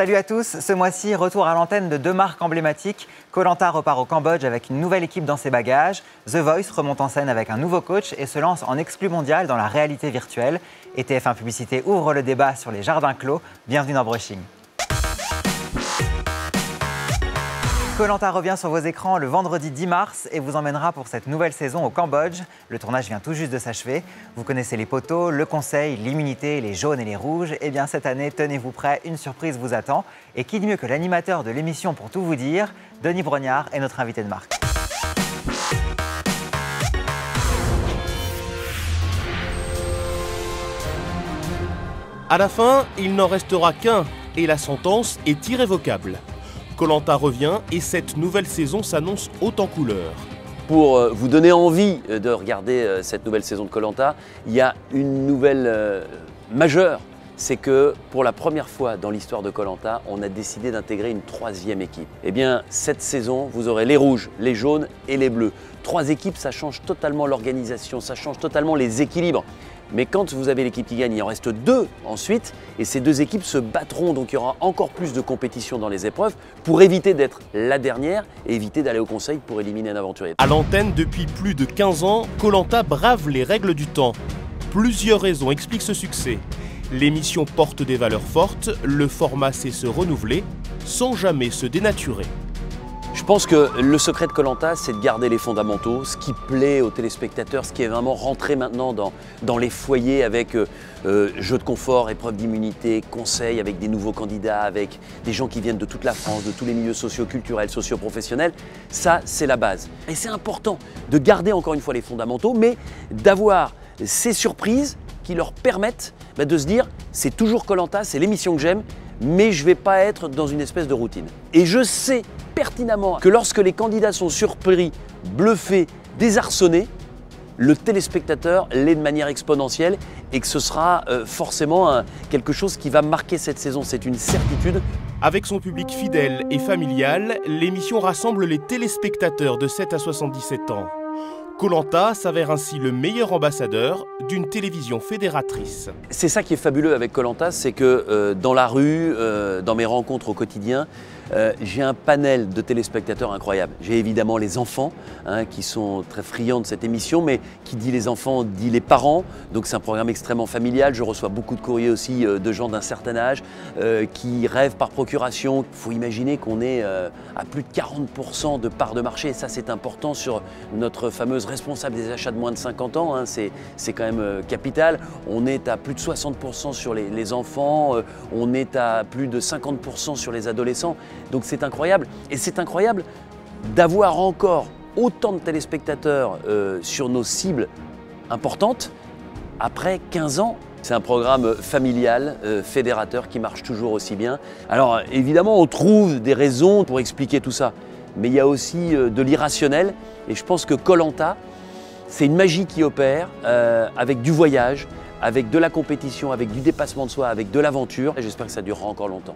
Salut à tous, ce mois-ci, retour à l'antenne de deux marques emblématiques. Koh Lanta repart au Cambodge avec une nouvelle équipe dans ses bagages. The Voice remonte en scène avec un nouveau coach et se lance en exclu mondial dans la réalité virtuelle. Et TF1 Publicité ouvre le débat sur les jardins clos. Bienvenue dans Brushing. Koh Lanta revient sur vos écrans le vendredi 10 mars et vous emmènera pour cette nouvelle saison au Cambodge. Le tournage vient tout juste de s'achever. Vous connaissez les poteaux, le conseil, l'immunité, les jaunes et les rouges. Eh bien cette année, tenez-vous prêts, une surprise vous attend. Et qui de mieux que l'animateur de l'émission pour tout vous dire, Denis Brognard est notre invité de marque. À la fin, il n'en restera qu'un et la sentence est irrévocable. Koh Lanta revient et cette nouvelle saison s'annonce haute en couleurs. Pour vous donner envie de regarder cette nouvelle saison de Koh Lanta, il y a une nouvelle majeure. C'est que pour la première fois dans l'histoire de Koh Lanta, on a décidé d'intégrer une troisième équipe. Eh bien, cette saison, vous aurez les rouges, les jaunes et les bleus. Trois équipes, ça change totalement l'organisation, ça change totalement les équilibres. Mais quand vous avez l'équipe qui gagne, il en reste deux ensuite, et ces deux équipes se battront, donc il y aura encore plus de compétition dans les épreuves pour éviter d'être la dernière et éviter d'aller au conseil pour éliminer un aventurier. À l'antenne depuis plus de 15 ans, Koh Lanta brave les règles du temps. Plusieurs raisons expliquent ce succès. L'émission porte des valeurs fortes, le format sait se renouveler sans jamais se dénaturer. Je pense que le secret de Koh Lanta, c'est de garder les fondamentaux, ce qui plaît aux téléspectateurs, ce qui est vraiment rentré maintenant dans les foyers avec jeux de confort, épreuves d'immunité, conseils avec des nouveaux candidats, avec des gens qui viennent de toute la France, de tous les milieux socio-culturels, socio-professionnels. Ça, c'est la base. Et c'est important de garder encore une fois les fondamentaux, mais d'avoir ces surprises qui leur permettent de se dire c'est toujours Koh Lanta, c'est l'émission que j'aime, mais je ne vais pas être dans une espèce de routine. Et je sais pertinemment que lorsque les candidats sont surpris, bluffés, désarçonnés, le téléspectateur l'est de manière exponentielle et que ce sera forcément quelque chose qui va marquer cette saison, c'est une certitude. Avec son public fidèle et familial, l'émission rassemble les téléspectateurs de 7 à 77 ans. Koh Lanta s'avère ainsi le meilleur ambassadeur d'une télévision fédératrice. C'est ça qui est fabuleux avec Koh Lanta, c'est que dans la rue, dans mes rencontres au quotidien, j'ai un panel de téléspectateurs incroyable. J'ai évidemment les enfants qui sont très friands de cette émission, mais qui dit les enfants dit les parents. Donc c'est un programme extrêmement familial. Je reçois beaucoup de courriers aussi de gens d'un certain âge qui rêvent par procuration. Il faut imaginer qu'on est à plus de 40% de part de marché. Et ça c'est important sur notre fameuse responsable des achats de moins de 50 ans. C'est quand même capital. On est à plus de 60% sur les enfants. On est à plus de 50% sur les adolescents. Donc c'est incroyable, et c'est incroyable d'avoir encore autant de téléspectateurs sur nos cibles importantes après 15 ans. C'est un programme familial, fédérateur qui marche toujours aussi bien. Alors évidemment on trouve des raisons pour expliquer tout ça, mais il y a aussi de l'irrationnel, et je pense que Koh Lanta, c'est une magie qui opère avec du voyage, avec de la compétition, avec du dépassement de soi, avec de l'aventure, et j'espère que ça durera encore longtemps.